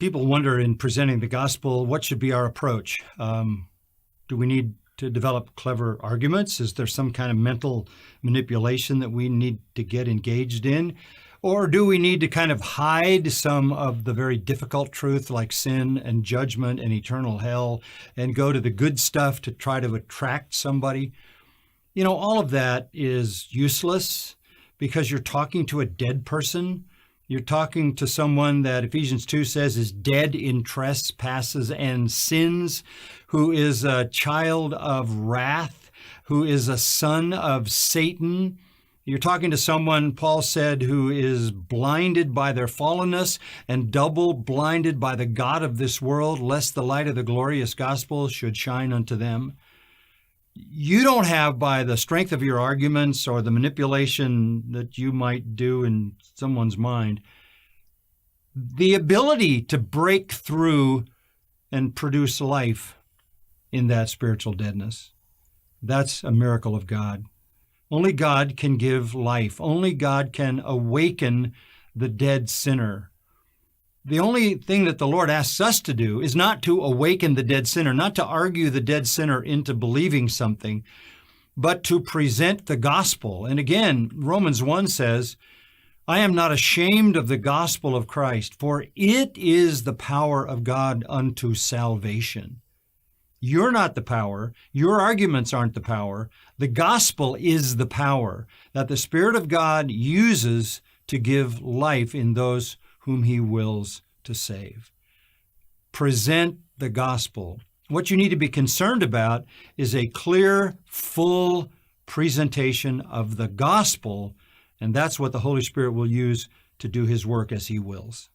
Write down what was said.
People wonder in presenting the gospel, what should be our approach? Do we need to develop clever arguments? Is there some kind of mental manipulation that we need to get engaged in? Or do we need to kind of hide some of the very difficult truth like sin and judgment and eternal hell and go to the good stuff to try to attract somebody? You know, all of that is useless because you're talking to a dead person. You're talking to someone that Ephesians 2 says is dead in trespasses and sins, who is a child of wrath, who is a son of Satan. You're talking to someone, Paul said, who is blinded by their fallenness and double blinded by the God of this world, lest the light of the glorious gospel should shine unto them. You don't have, by the strength of your arguments or the manipulation that you might do in someone's mind, the ability to break through and produce life in that spiritual deadness. That's a miracle of God. Only God can give life. Only God can awaken the dead sinner. The only thing that the Lord asks us to do is not to awaken the dead sinner, not to argue the dead sinner into believing something, but to present the gospel. And again, Romans 1 says, I am not ashamed of the gospel of Christ, for it is the power of God unto salvation. You're not the power. Your arguments aren't the power. The gospel is the power that the Spirit of God uses to give life in those whom he wills to save. Present the gospel. What you need to be concerned about is a clear, full presentation of the gospel, and that's what the Holy Spirit will use to do his work as he wills.